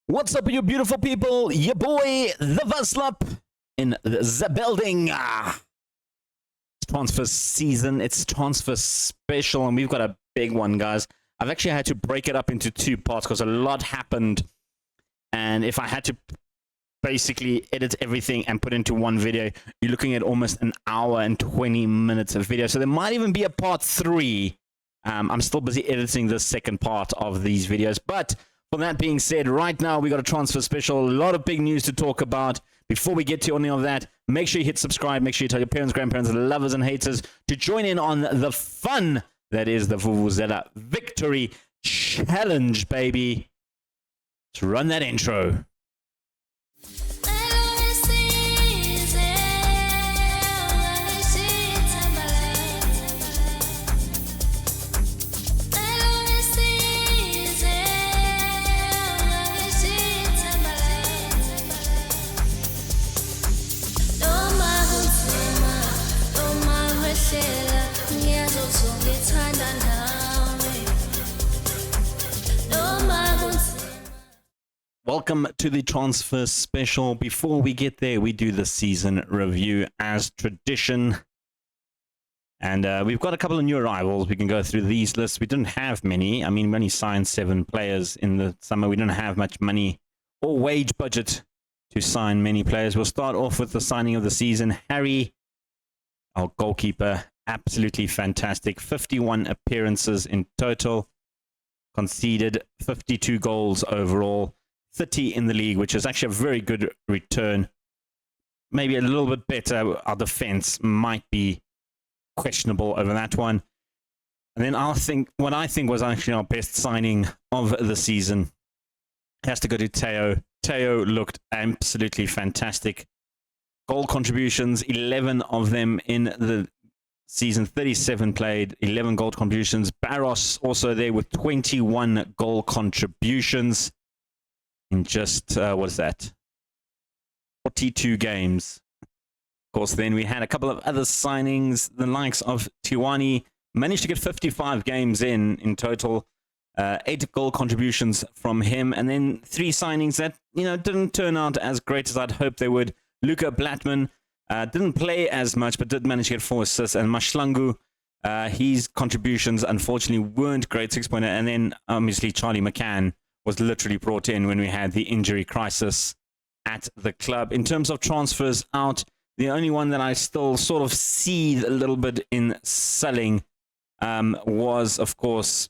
What's up, you beautiful people? Your boy, the Vuslap, in the building. It's transfer season. It's transfer special, and we've got a big one, guys. I've actually had to break it up into two parts because a lot happened. And if I had to basically edit everything and put into one video, you're looking at almost an hour and 20 minutes of video. So there might even be a part 3. I'm still busy editing the second part of these videos. But for that being said, right now we got a transfer special. A lot of big news to talk about. Before we get to any of that, make sure you hit subscribe. Make sure you tell your parents, grandparents, lovers, and haters to join in on the fun that is the Vuvuzela Victory Challenge, baby. Let's run that intro. Welcome to the transfer special. Before we get there, we do the season review as tradition. And we've got a couple of new arrivals. We can go through these lists. We didn't have many. I mean, we only signed 7 players in the summer. We didn't have much money or wage budget to sign many players. We'll start off with the signing of the season. Harry, our goalkeeper, absolutely fantastic. 51 appearances in total. Conceded 52 goals overall. 30 in the league, which is actually a very good return. Maybe a little bit better. Our defense might be questionable over that one. And then what I think was actually our best signing of the season has to go to Teo. Teo looked absolutely fantastic. Goal contributions, 11 of them in the season, 37 played, 11 goal contributions. Barros also there with 21 goal contributions. In just, what is that? 42 games. Of course, then we had a couple of other signings. The likes of Tiwani managed to get 55 games in total. 8 goal contributions from him. And then 3 signings that, didn't turn out as great as I'd hoped they would. Luca Blattman didn't play as much, but did manage to get 4 assists. And Mashlangu, his contributions, unfortunately, weren't great, 6-pointer. And then, obviously, Charlie McCann was literally brought in when we had the injury crisis at the club. In terms of transfers out, the only one that I still sort of seethe a little bit in selling was, of course,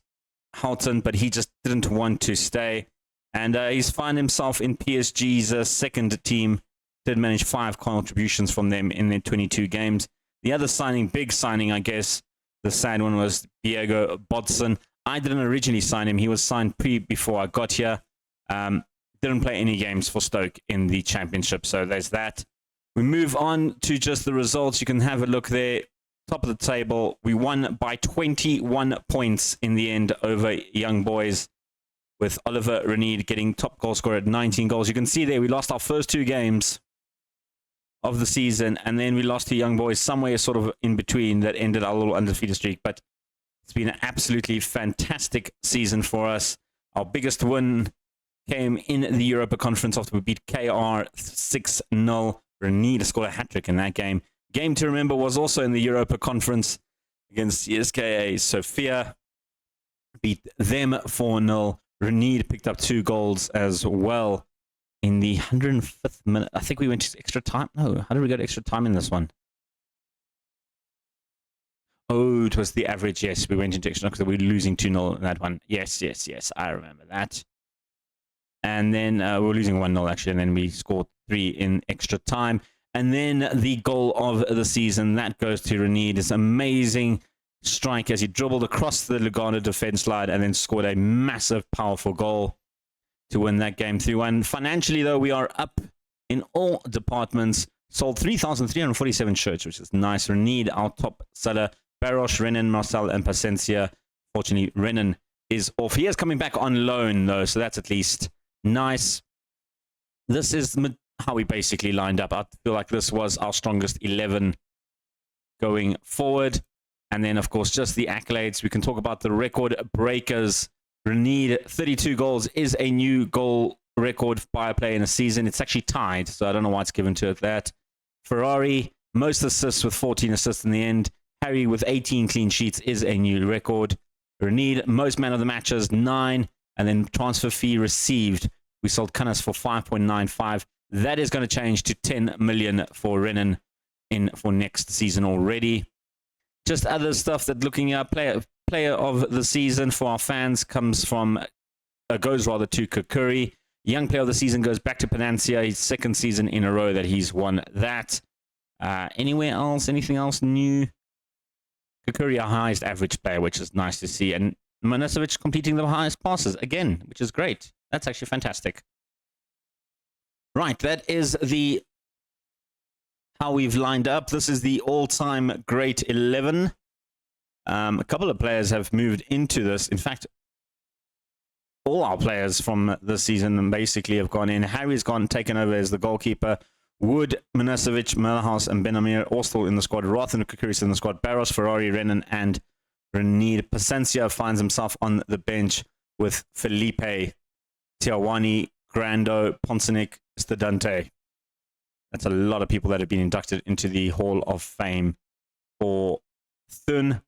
Houghton, but he just didn't want to stay. And he's found himself in PSG's second team. Did manage 5 contributions from them in their 22 games. The other signing, big signing, I guess, the sad one was Diego Bodson. I didn't originally sign him. He was signed before I got here. Didn't play any games for Stoke in the championship. So there's that. We move on to just the results. You can have a look there. Top of the table. We won by 21 points in the end over Young Boys, with Oliver Renid getting top goal scorer at 19 goals. You can see there we lost our first 2 games of the season, and then we lost to Young Boys somewhere sort of in between that ended our little undefeated streak. But it's been an absolutely fantastic season for us. Our biggest win came in the Europa Conference after we beat KR 6-0. Renida scored a hat-trick in that game. Game to remember was also in the Europa Conference against CSKA Sofia. Beat them 4-0. Renida picked up 2 goals as well in the 105th minute. I think we went to extra time. No, how did we go to extra time in this one? Oh, it was the average. Yes, we went into extra because we were losing 2-0 in that one. Yes. I remember that. And then we were losing 1-0 actually, and then we scored 3 in extra time. And then the goal of the season, that goes to Renid. This amazing strike as he dribbled across the Lugano defense line and then scored a massive, powerful goal to win that game 3-1. Financially, though, we are up in all departments. Sold 3,347 shirts, which is nice. Renid, our top seller. Barros, Renan, Marcel, and Pacencia. Fortunately, Renan is off. He is coming back on loan, though, so that's at least nice. This is how we basically lined up. I feel like this was our strongest 11 going forward. And then, of course, just the accolades. We can talk about the record breakers. Renid, 32 goals, is a new goal record by a player in a season. It's actually tied, so I don't know why it's given to it that. Ferrari, most assists with 14 assists in the end. Harry with 18 clean sheets is a new record. Renied, most man of the matches, 9. And then transfer fee received. We sold Cunnis for 5.95. That is going to change to 10 million for Renan for next season already. Just other stuff that looking at player of the season for our fans goes rather to Kukuri. Young player of the season goes back to Panancia. His second season in a row that he's won that. Anywhere else? Anything else new? Kukuri, our highest average player, which is nice to see. And Manasovic completing the highest passes again, which is great. That's actually fantastic. Right, that is how we've lined up. This is the all-time great 11. A couple of players have moved into this. In fact, all our players from this season basically have gone in. Harry's taken over as the goalkeeper. Wood, Manasovic, Melhouse, and Benamir all still in the squad. Roth and Kukuris in the squad. Barros, Ferrari, Renan, and Renid. Pacencia finds himself on the bench with Felipe, Tiawani, Grando, Poncenik, Stadante. That's a lot of people that have been inducted into the Hall of Fame for Thun.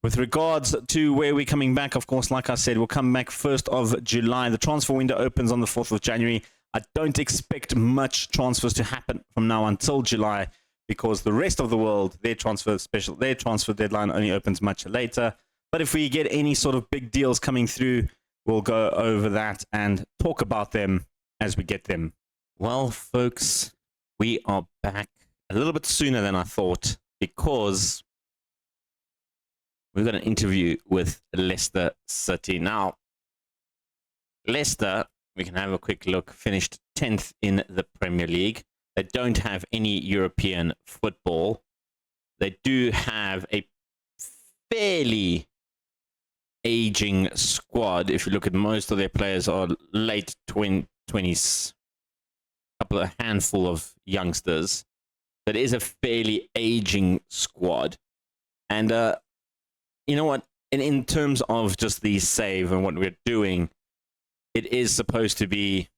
With regards to where we're coming back, of course, like I said, we'll come back 1st of July. The transfer window opens on the 4th of January. I don't expect much transfers to happen from now until July because the rest of the world, their transfer deadline only opens much later. But if we get any sort of big deals coming through, we'll go over that and talk about them as we get them. Well, folks, we are back a little bit sooner than I thought because we've got an interview with Leicester City. Now, Leicester, we can have a quick look, finished 10th in the Premier League. They don't have any European football. They do have a fairly aging squad. If you look at most of their players are late 20s, a handful of youngsters. That is a fairly aging squad. And you know what? In terms of just the save and what we're doing, it is supposed to be,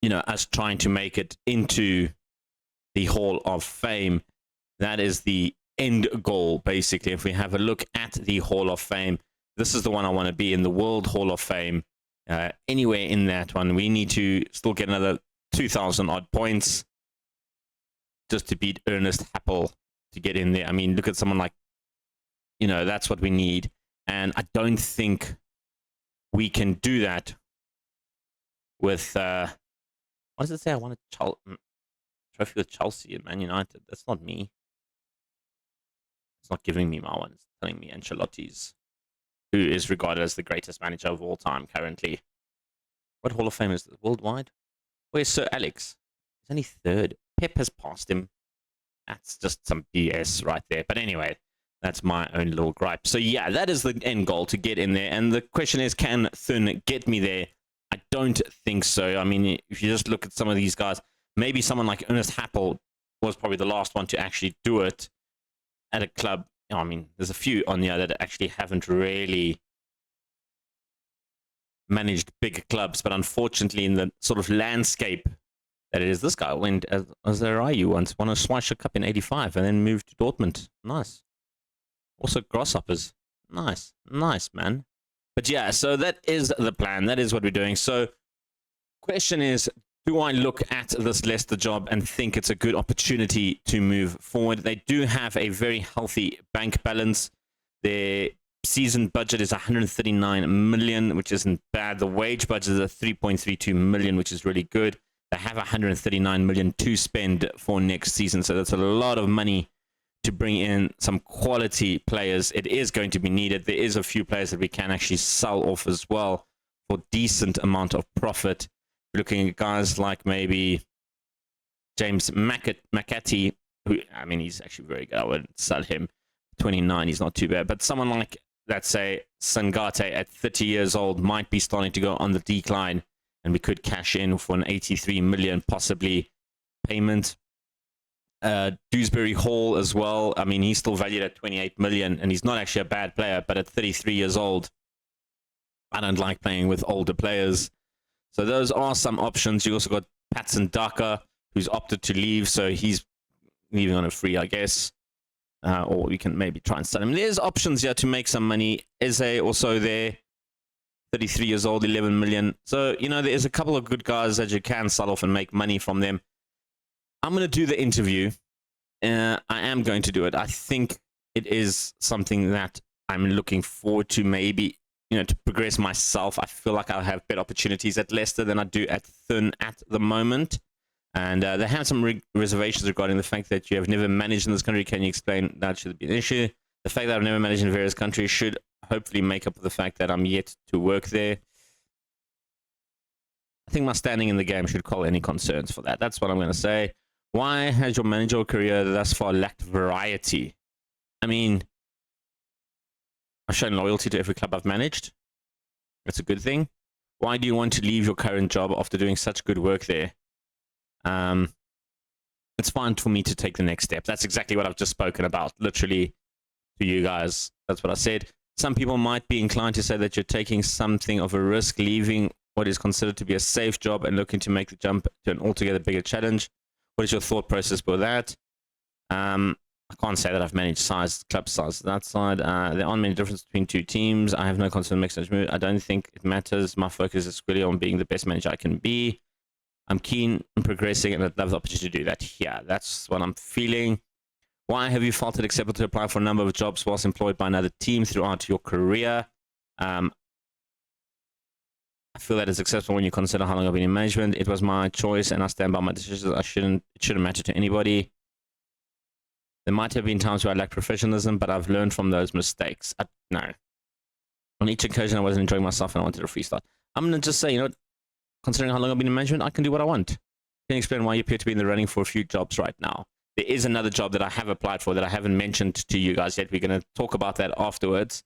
us trying to make it into the Hall of Fame. That is the end goal, basically. If we have a look at the Hall of Fame, this is the one I want to be in, the World Hall of Fame. Anywhere in that one, we need to still get another 2,000 odd points just to beat Ernest Happel to get in there. I mean, look at someone like, that's what we need. And I don't think we can do that with, what does it say? I want a trophy with Chelsea and Man United. That's not me. It's not giving me my one. It's telling me Ancelotti's, who is regarded as the greatest manager of all time currently. What Hall of Fame is this? Worldwide? Where's Sir Alex? He's only 3rd. Pep has passed him. That's just some BS right there. But anyway, that's my own little gripe. So yeah, that is the end goal, to get in there. And the question is, can Thun get me there? I don't think so. I mean, if you just look at some of these guys, maybe someone like Ernest Happel was probably the last one to actually do it at a club. I mean, there's a few on here that actually haven't really managed bigger clubs, but unfortunately in the sort of landscape that it is, this guy went as a Rayu once, won a Schweizer Cup in 85 and then moved to Dortmund. Nice. Also Grasshoppers. Nice, man. But yeah, so that is the plan. That is what we're doing. So question is, do I look at this Leicester job and think it's a good opportunity to move forward? They do have a very healthy bank balance. Their season budget is 139 million, which isn't bad. The wage budget is 3.32 million, which is really good. They have 139 million to spend for next season. So that's a lot of money to bring in some quality players. It is going to be needed. There is a few players that we can actually sell off as well for decent amount of profit. Looking at guys like maybe James McAtee, who, I mean, he's actually very good. I wouldn't sell him. 29, he's not too bad. But someone like, let's say, Sangate at 30 years old might be starting to go on the decline, and we could cash in for an 83 million possibly payment. Dewsbury Hall as well. I mean, he's still valued at 28 million, and he's not actually a bad player, but at 33 years old, I don't like playing with older players. So those are some options. You also got Patson Daka, who's opted to leave, so he's leaving on a free, I guess. Or we can maybe try and sell him. There's options here to make some money. Eze also there, 33 years old, 11 million. So, you know, there's a couple of good guys that you can sell off and make money from them. I'm going to do the interview. I am going to do it. I think it is something that I'm looking forward to, maybe, you know, to progress myself. I feel like I'll have better opportunities at Leicester than I do at Thun at the moment. And they have some reservations regarding the fact that you have never managed in this country. Can you explain that should be an issue? The fact that I've never managed in various countries should hopefully make up for the fact that I'm yet to work there. I think my standing in the game should call any concerns for that. That's what I'm going to say. Why has your managerial career thus far lacked variety? I mean, I've shown loyalty to every club I've managed. That's a good thing. Why do you want to leave your current job after doing such good work there? It's fine for me to take the next step. That's exactly what I've just spoken about, literally, to you guys. That's what I said. Some people might be inclined to say that you're taking something of a risk, leaving what is considered to be a safe job and looking to make the jump to an altogether bigger challenge. What is your thought process for that? I can't say that I've managed club size that side. There aren't many differences between two teams. I have no concern making such move. I don't think it matters. My focus is squarely on being the best manager I can be. I'm keen on progressing, and I'd love the opportunity to do that here. That's what I'm feeling. Why have you felt it acceptable to apply for a number of jobs whilst employed by another team throughout your career? I feel that it's acceptable when you consider how long I've been in management. It was my choice, and I stand by my decisions. It shouldn't matter to anybody. There might have been times where I lacked professionalism, but I've learned from those mistakes. No. On each occasion, I wasn't enjoying myself, and I wanted a free start. I'm going to just say, you know, considering how long I've been in management, I can do what I want. Can you explain why you appear to be in the running for a few jobs right now? There is another job that I have applied for that I haven't mentioned to you guys yet. We're going to talk about that afterwards.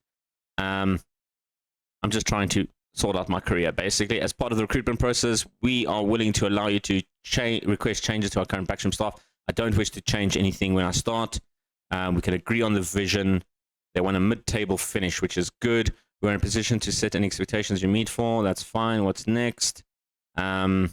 I'm just trying to sort out my career, basically. As part of the recruitment process, we are willing to allow you to request changes to our current backroom staff. I don't wish to change anything when I start. We can agree on the vision. They want a mid-table finish, which is good. We're in a position to set any expectations you meet for. That's fine. What's next? I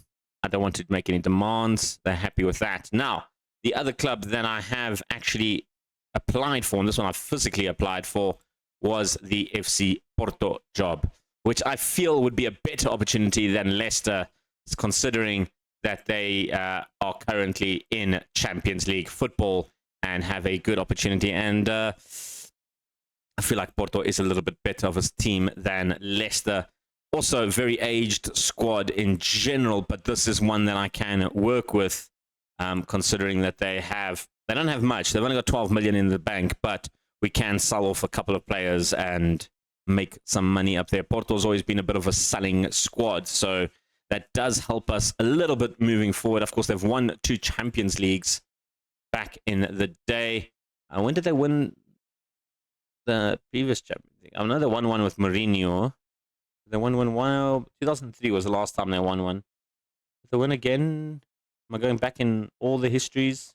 don't want to make any demands. They're happy with that. Now, the other club that I have actually applied for, and this one I physically applied for, was the FC Porto job, which I feel would be a better opportunity than Leicester, considering that they are currently in Champions League football and have a good opportunity. And I feel like Porto is a little bit better of a team than Leicester. Also, very aged squad in general, but this is one that I can work with, considering that they don't have much. They've only got 12 million in the bank, but we can sell off a couple of players and make some money up there. Porto's always been a bit of a selling squad, so that does help us a little bit moving forward. Of course, they've won 2 Champions Leagues back in the day. When did they win the previous Champions League? I know they won one with Mourinho. They won one while 2003 was the last time they won one. Did they win again? Am I going back in all the histories?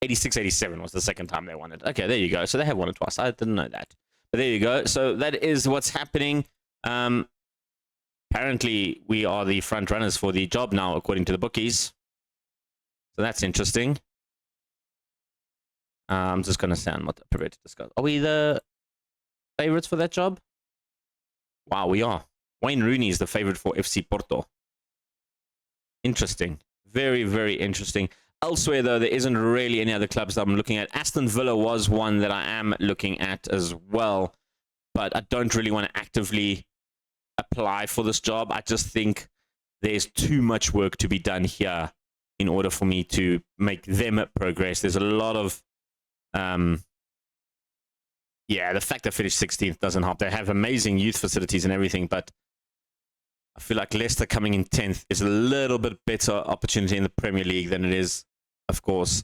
86, 87 was the second time they won it. Okay, there you go. So they have won it twice. I didn't know that. But there you go. So that is what's happening. Apparently, we are the front runners for the job now, according to the bookies. So that's interesting. I'm just going to say I'm not prepared to discuss. Are we the favorites for that job? Wow, we are. Wayne Rooney is the favorite for FC Porto. Interesting. Very, very interesting. Elsewhere, though, there isn't really any other clubs that I'm looking at. Aston Villa was one that I am looking at as well, but I don't really want to actively apply for this job. I just think there's too much work to be done here in order for me to make them progress. There's a lot of yeah, the fact they finished 16th doesn't help. They have amazing youth facilities and everything, but I feel like Leicester coming in 10th is a little bit better opportunity in the Premier League than it is, of course,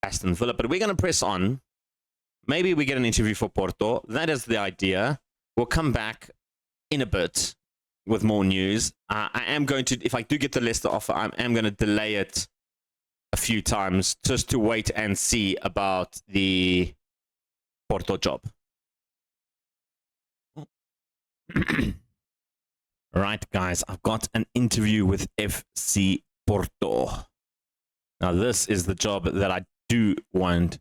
Aston Villa. But we're going to press on. Maybe we get an interview for Porto. That is the idea. We'll come back in a bit with more news. I am going to, if I do get the Leicester offer, I am going to delay it a few times just to wait and see about the Porto job. Right, guys, I've got an interview with FC Porto. Now, this is the job that I do want.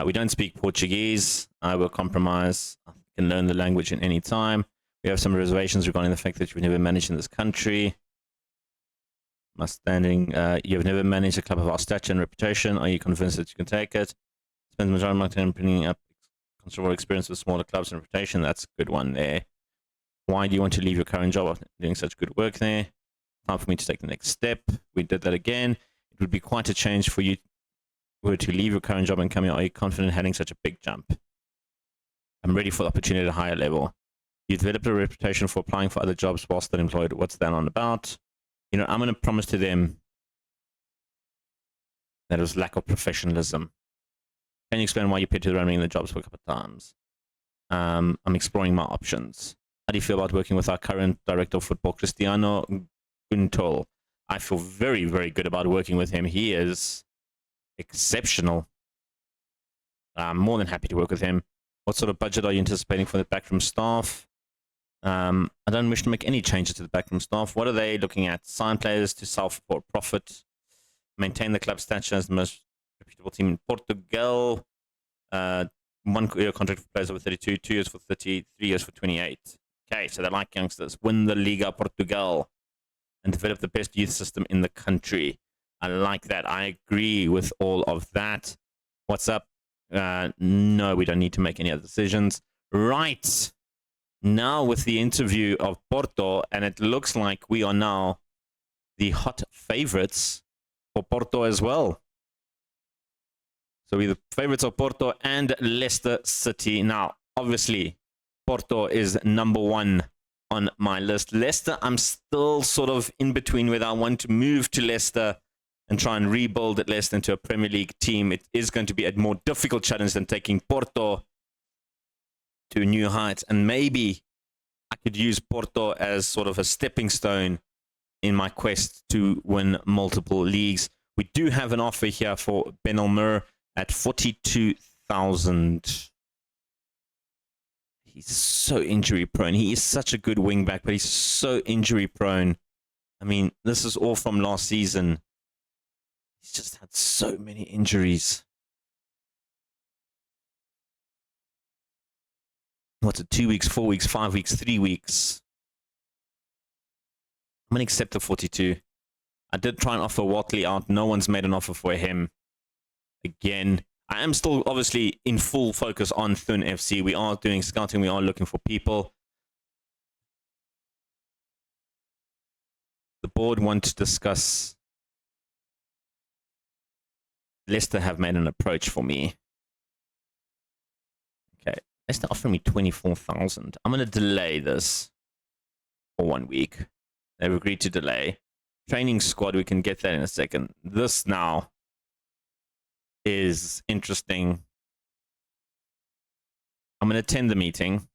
We don't speak Portuguese. I will compromise. I can learn the language in any time. We have some reservations regarding the fact that you've never managed in this country. My standing, you have never managed a club of our stature and reputation. Are you convinced that you can take it? Spend the majority of my time bringing up considerable experience with smaller clubs and reputation. That's a good one there. Why do you want to leave your current job after doing such good work there? Time for me to take the next step. We did that again. It would be quite a change for you were to leave your current job and come here. Are you confident in having such a big jump? I'm ready for the opportunity at a higher level. You developed a reputation for applying for other jobs while still employed. What's that on about? You know, I'm going to promise to them that it was lack of professionalism. Can you explain why you pitted around running the jobs for a couple of times? I'm exploring my options. How do you feel about working with our current director of football, Cristiano Guntol? I feel very, very good about working with him. He is exceptional. I'm more than happy to work with him. What sort of budget are you anticipating for the backroom staff? I don't wish to make any changes to the backroom staff. What are they looking at? Sign players to self-report profit. Maintain the club stature as the most reputable team in Portugal. 1 year contract for players over 32, 2 years for 30, 3 years for 28. Okay, so they like youngsters. Win the Liga Portugal and develop the best youth system in the country. I like that. I agree with all of that. What's up? No, we don't need to make any other decisions. Right. Now with the interview of Porto, and it looks like we are now the hot favorites for Porto as well. So we're the favorites of Porto and Leicester City. Now, obviously, Porto is number one on my list. Leicester, I'm still sort of in between whether I want to move to Leicester and try and rebuild at Leicester into a Premier League team. It is going to be a more difficult challenge than taking Porto to new heights. And maybe I could use Porto as sort of a stepping stone in my quest to win multiple leagues. We do have an offer here for Ben Almer at 42,000. He's so injury prone. He is such a good wing back, but he's so injury prone. I mean, this is all from last season. He's just had so many injuries. What's it, 2 weeks, 4 weeks, 5 weeks, 3 weeks? I'm going to accept the 42. I did try and offer Watley out. No one's made an offer for him. Again, I am still obviously in full focus on Thun FC. We are doing scouting. We are looking for people. The board want to discuss. Leicester have made an approach for me. Okay, Leicester offering me 24,000. I'm going to delay this for 1 week. They've agreed to delay. Training squad, we can get that in a second. This now is interesting. I'm going to attend the meeting.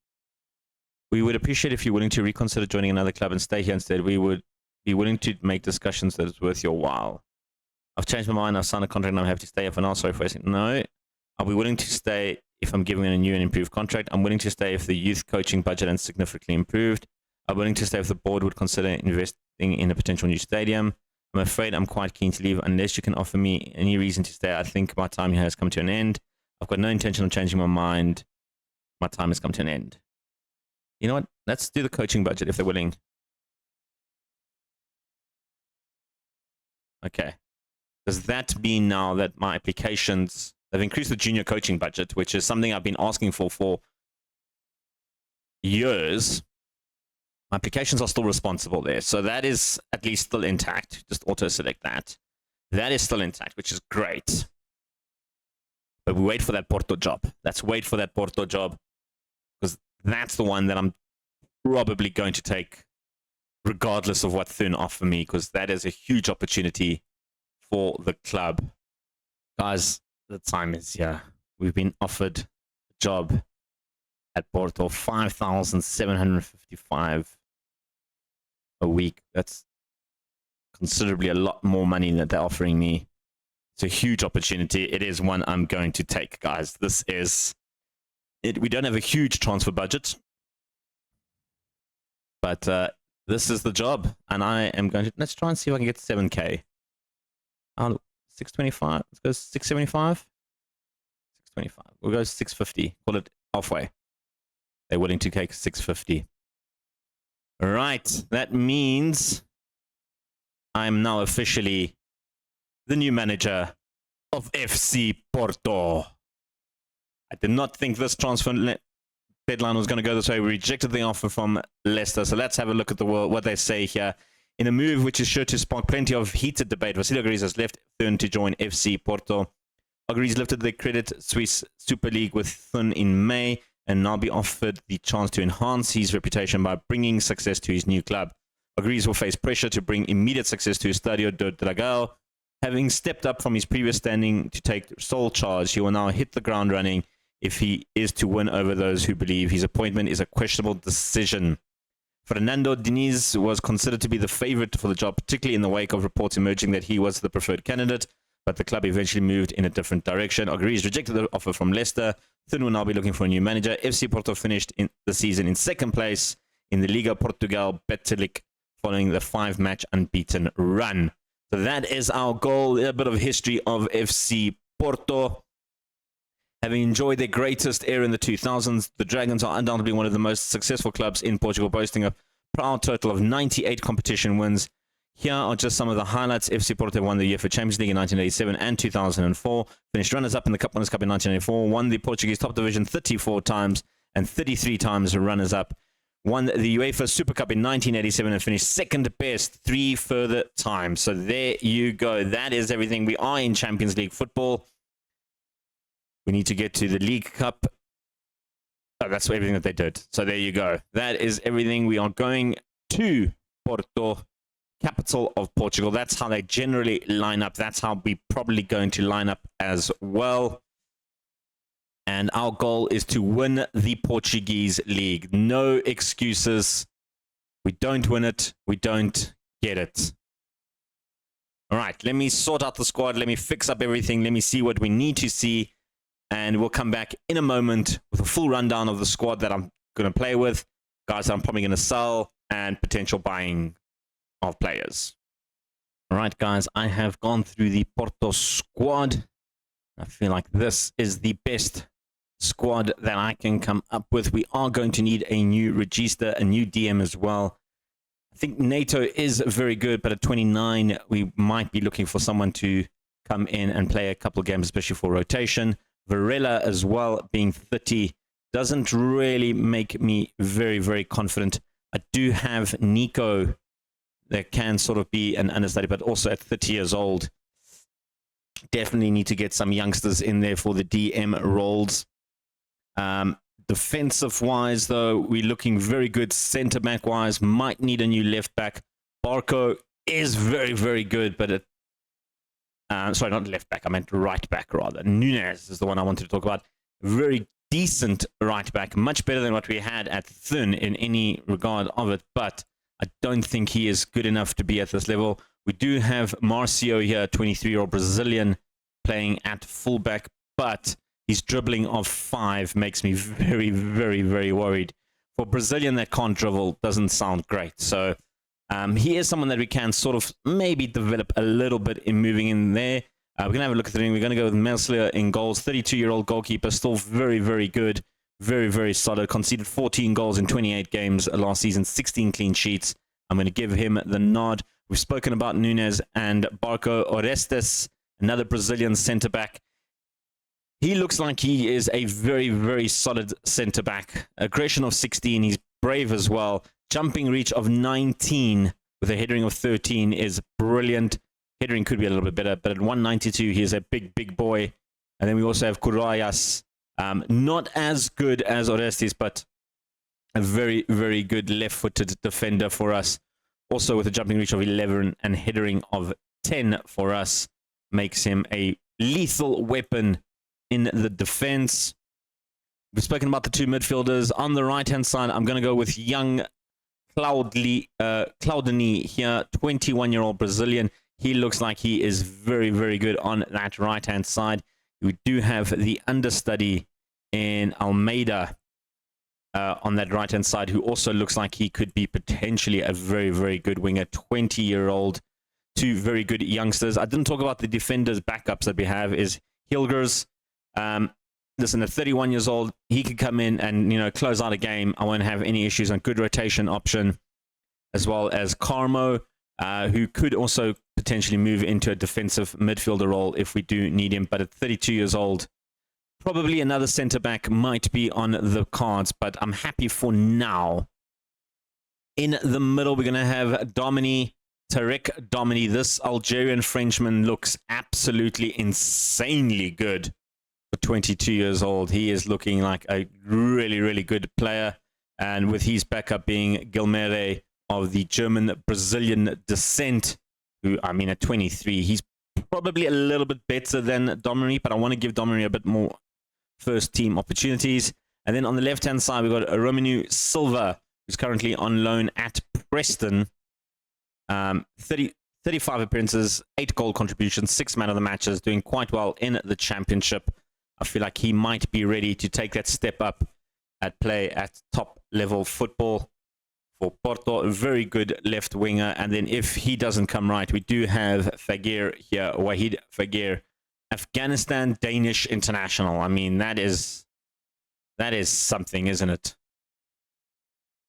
We would appreciate if you're willing to reconsider joining another club and stay here instead. We would be willing to make discussions that is worth your while. I've changed my mind. I've signed a contract and I'm happy to stay here for now. Sorry for wasting. No. I'll be willing to stay if I'm given a new and improved contract. I'm willing to stay if the youth coaching budget is significantly improved. I'm willing to stay if the board would consider investing in a potential new stadium. I'm afraid I'm quite keen to leave unless you can offer me any reason to stay. I think my time here has come to an end. I've got no intention of changing my mind. My time has come to an end. You know what? Let's do the coaching budget if they're willing. Okay. Does that mean now that my applications, they've increased the junior coaching budget, which is something I've been asking for years. My applications are still responsible there. So that is at least still intact. Just auto-select that. That is still intact, which is great. But we wait for that Porto job. Let's wait for that Porto job. Because that's the one that I'm probably going to take regardless of what Thun offer me. Because that is a huge opportunity for the club. Guys, the time is here. We've been offered a job at Porto, 5,755 a week. That's considerably a lot more money that they're offering me. It's a huge opportunity. It is one I'm going to take, guys. This is it. We don't have a huge transfer budget, but this is the job. And I am going to, let's try and see if I can get 7K. 625, let's go 675. 625, we'll go 650, call it halfway. They're willing to take 650. Right, that means I'm now officially the new manager of FC Porto. I did not think this transfer deadline was going to go this way. We rejected the offer from Leicester. So let's have a look at what they say here. In a move which is sure to spark plenty of heated debate, Vasilij Ogriz has left Thun to join FC Porto. Ogriz lifted the Credit Suisse Super League with Thun in May and now be offered the chance to enhance his reputation by bringing success to his new club. Ogriz will face pressure to bring immediate success to Estadio do Dragão. Having stepped up from his previous standing to take sole charge, he will now hit the ground running if he is to win over those who believe his appointment is a questionable decision. Fernando Diniz was considered to be the favorite for the job, particularly in the wake of reports emerging that he was the preferred candidate, but the club eventually moved in a different direction. Ogriz rejected the offer from Leicester. Thun will now be looking for a new manager. FC Porto finished in the season in second place in the Liga Portugal Betelic following the 5-match unbeaten run. So that is our goal, a bit of history of FC Porto. Having enjoyed their greatest era in the 2000s, the Dragons are undoubtedly one of the most successful clubs in Portugal, boasting a proud total of 98 competition wins. Here are just some of the highlights. FC Porto won the UEFA Champions League in 1987 and 2004, finished runners-up in the Cup Winners' Cup in 1994, won the Portuguese top division 34 times and 33 times runners-up, won the UEFA Super Cup in 1987 and finished second best 3 further times. So there you go. That is everything. We are in Champions League football. We need to get to the League Cup. Oh, that's everything that they did. So there you go. That is everything. We are going to Porto, capital of Portugal. That's how they generally line up. That's how we're probably going to line up as well. And our goal is to win the Portuguese league. No excuses. We don't win it. We don't get it. All right. Let me sort out the squad. Let me fix up everything. Let me see what we need to see. And we'll come back in a moment with a full rundown of the squad that I'm going to play with, guys that I'm probably going to sell, and potential buying of players. All right, guys, I have gone through the Porto squad. I feel like this is the best squad that I can come up with. We are going to need a new register, a new DM as well. I think NATO is very good, but at 29, we might be looking for someone to come in and play a couple of games, especially for rotation. Varela as well, being 30, doesn't really make me very, very confident. I do have Nico that can sort of be an understudy, but also at 30 years old, definitely need to get some youngsters in there for the DM roles. Defensive-wise, though, we're looking very good. Centre-back-wise, might need a new left-back. Barco is very, very good, but it sorry, not left back. I meant right back, rather. Nunes is the one I wanted to talk about. Very decent right back. Much better than what we had at Thun in any regard of it. But I don't think he is good enough to be at this level. We do have Marcio here, 23-year-old Brazilian, playing at fullback. But his dribbling of 5 makes me very, very, very worried. For Brazilian that can't dribble, doesn't sound great. So he is someone that we can sort of maybe develop a little bit in moving in there. We're going to have a look at the ring. We're going to go with Melsler in goals. 32-year-old goalkeeper, still very, very good. Very, very solid. Conceded 14 goals in 28 games last season, 16 clean sheets. I'm going to give him the nod. We've spoken about Nunes and Barco Orestes, another Brazilian centre-back. He looks like he is a very, very solid centre-back. Aggression of 16. He's brave as well. Jumping reach of 19 with a headering of 13 is brilliant. Headering could be a little bit better, but at 192, he is a big, big boy. And then we also have Kurayas. Not as good as Orestes, but a very, very good left-footed defender for us. Also with a jumping reach of 11 and headering of 10 for us. Makes him a lethal weapon in the defense. We've spoken about the two midfielders. On the right-hand side, I'm going to go with young Claudini here, 21-year-old Brazilian. He looks like he is very, very good on that right-hand side. We do have the understudy in Almeida. on that right-hand side, who also looks like he could be potentially a very, very good winger. 20-year-old, two very good youngsters. I didn't talk about the defenders backups that we have. Is Hilgers. Listen, at 31 years old, he could come in and close out a game. I won't have any issues. On good rotation option, as well as Carmo, who could also potentially move into a defensive midfielder role if we do need him. But at 32 years old, probably another centre-back might be on the cards, but I'm happy for now. In the middle, we're going to have Tarek Domini. This Algerian Frenchman looks absolutely insanely good for 22 years old. He is looking like a really, really good player. And with his backup being Gilmere of the German-Brazilian descent, who, I mean, at 23, he's probably a little bit better than Domini, but I want to give Domini a bit more first-team opportunities. And then on the left-hand side, we've got Romelu Silva, who's currently on loan at Preston. 35 appearances, 8 goal contributions, 6 man of the matches, doing quite well in the championship. I feel like he might be ready to take that step up at play at top-level football for Porto. A very good left winger. And then if he doesn't come right, we do have Fagir here, Wahid Fagir, Afghanistan Danish international. I mean, that is something, isn't it?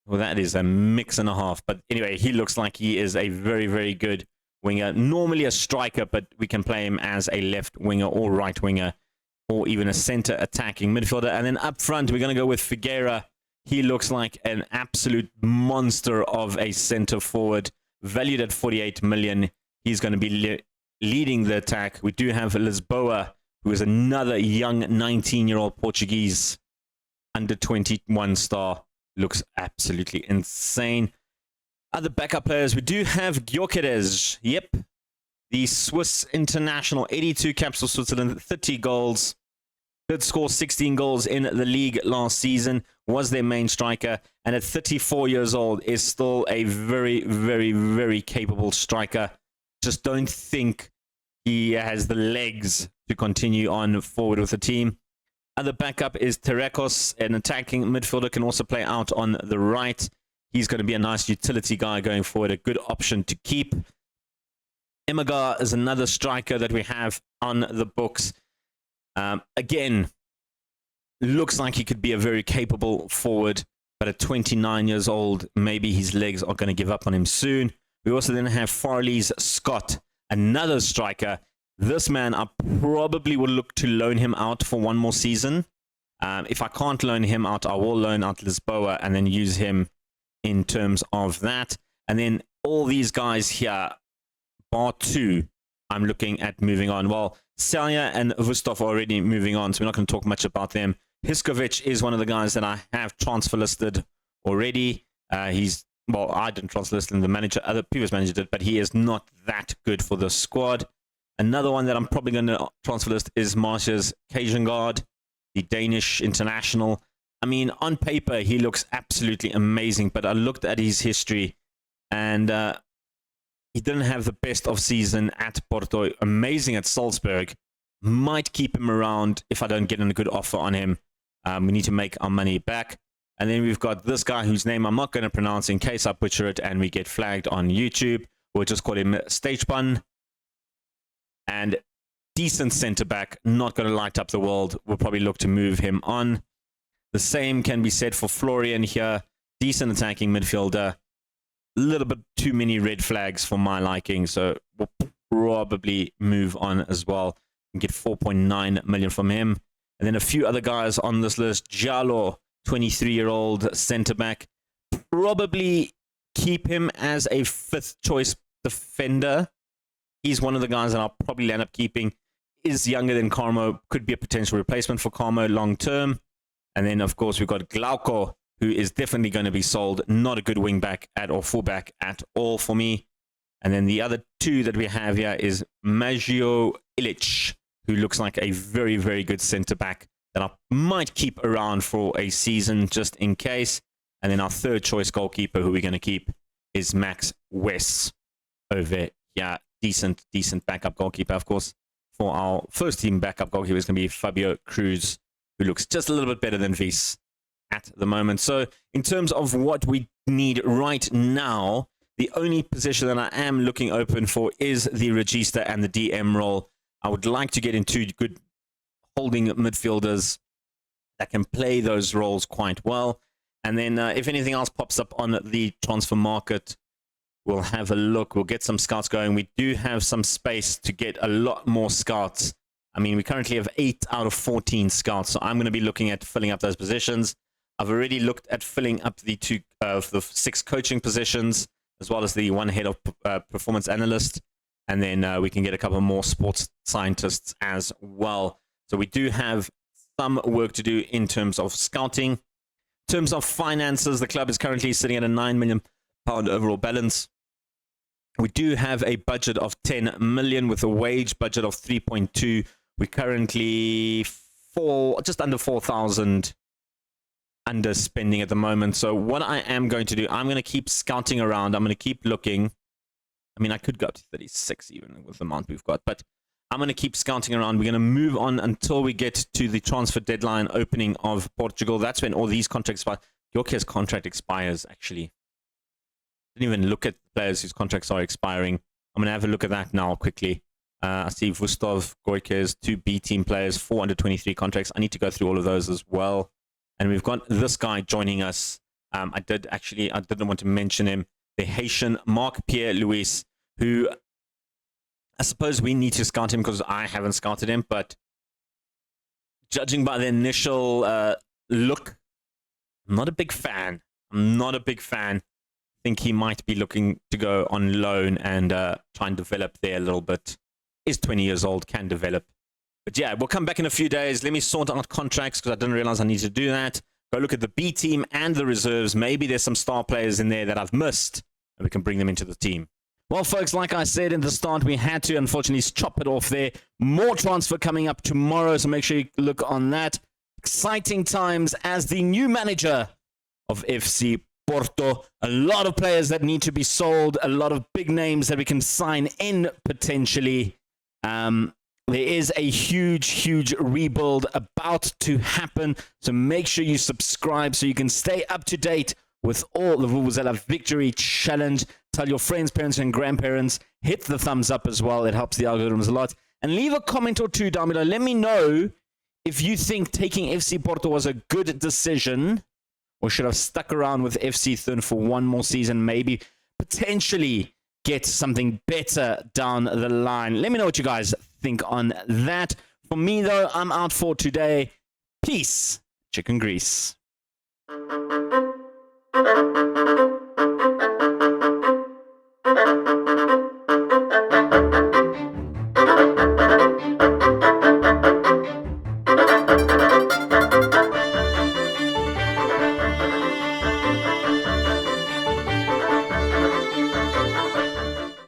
Well, that is a mix and a half. But anyway, he looks like he is a very, very good winger. Normally a striker, but we can play him as a left winger or right winger, or even a center attacking midfielder. And then up front, we're going to go with Figueira. He looks like an absolute monster of a center forward, valued at 48 million. He's going to be leading the attack. We do have Lisboa, who is another young 19-year-old Portuguese under 21 star. Looks absolutely insane. Other backup players, we do have Gyökeres. Yep. The Swiss international, 82 caps for Switzerland, 30 goals. Did score 16 goals in the league last season. Was their main striker. And at 34 years old, is still a very, very, very capable striker. Just don't think he has the legs to continue on forward with the team. Other backup is Terekos, an attacking midfielder, can also play out on the right. He's going to be a nice utility guy going forward, a good option to keep. Emagar is another striker that we have on the books. Again, looks like he could be a very capable forward, but at 29 years old, maybe his legs are going to give up on him soon. We also then have Farley's Scott, another striker. This man, I probably will look to loan him out for one more season. If I can't loan him out, I will loan out Lisboa and then use him in terms of that. And then all these guys here, bar 2, I'm looking at moving on. Well, Selya and Vustov are already moving on, so we're not going to talk much about them. Hiskovic is one of the guys that I have transfer listed already. Well, I didn't transfer list him, the previous manager did, but he is not that good for the squad. Another one that I'm probably going to transfer list is Marcia's Kajengard, the Danish international. I mean, on paper, he looks absolutely amazing, but I looked at his history, and he didn't have the best of season at Porto. Amazing at Salzburg. Might keep him around if I don't get a good offer on him. We need to make our money back. And then we've got this guy whose name I'm not going to pronounce in case I butcher it and we get flagged on YouTube. We'll just call him Stagebun. And decent centre-back, not going to light up the world. We'll probably look to move him on. The same can be said for Florian here. Decent attacking midfielder. A little bit too many red flags for my liking, so we'll probably move on as well and get 4.9 million from him. And then a few other guys on this list. Jalo, 23-year-old centre-back. Probably keep him as a fifth-choice defender. He's one of the guys that I'll probably end up keeping. Is younger than Carmo. Could be a potential replacement for Carmo long-term. And then, of course, we've got Glauco, who is definitely going to be sold. Not a good wing-back or full-back at all for me. And then the other two that we have here is Maggio Ilic, who looks like a very, very good centre-back that I might keep around for a season just in case. And then our third-choice goalkeeper, who we're going to keep, is Max West over here. Decent backup goalkeeper, of course. For our first-team backup goalkeeper is going to be Fabio Cruz, who looks just a little bit better than Wies at the moment. So in terms of what we need right now, the only position that I am looking open for is the regista and the DM role. I would like to get into good holding midfielders that can play those roles quite well. And then if anything else pops up on the transfer market, we'll have a look. We'll get some scouts going. We do have some space to get a lot more scouts. I mean, we currently have 8 out of 14 scouts, so I'm going to be looking at filling up those positions. I've already looked at filling up the 6 coaching positions, as well as the 1 head of performance analyst. And then we can get a couple more sports scientists as well. So we do have some work to do in terms of scouting. In terms of finances, the club is currently sitting at a £9 million overall balance. We do have a budget of 10 million with a wage budget of 3.2. We're currently just under 4,000 underspending at the moment. So what I am going to do, I'm going to keep scouting around. I'm going to keep looking. I mean, I could go up to 36 even with the amount we've got, but I'm going to keep scouting around. We're going to move on until we get to the transfer deadline opening of Portugal. That's when all these contracts expire. Yorke's contract expires, actually. Didn't even look at players whose contracts are expiring. I'm going to have a look at that now quickly. I see Vustov, Goike's 2 B team players, 423 contracts. I need to go through all of those as well. And we've got this guy joining us. I didn't want to mention him. The Haitian Marc-Pierre Louis, who I suppose we need to scout him because I haven't scouted him. But judging by the initial look, I'm not a big fan. I think he might be looking to go on loan and try and develop there a little bit. Is 20 years old, can develop. But yeah, we'll come back in a few days. Let me sort out contracts because I didn't realize I need to do that. Go look at the B team and the reserves. Maybe there's some star players in there that I've missed and we can bring them into the team. Well, folks, like I said in the start, we had to unfortunately chop it off there. More transfer coming up tomorrow, so make sure you look on that. Exciting times as the new manager of FC Porto. A lot of players that need to be sold, a lot of big names that we can sign in potentially. There is a huge rebuild about to happen, so make sure you subscribe so you can stay up to date with all the Vuvuzela Victory Challenge. Tell your friends, parents, and grandparents. Hit the thumbs up as well. It helps the algorithms a lot. And leave a comment or two down below. Let me know if you think taking FC Porto was a good decision or should have stuck around with FC Thun for one more season, maybe potentially get something better down the line. Let me know what you guys think on that. For me, though, I'm out for today. Peace. Chicken grease.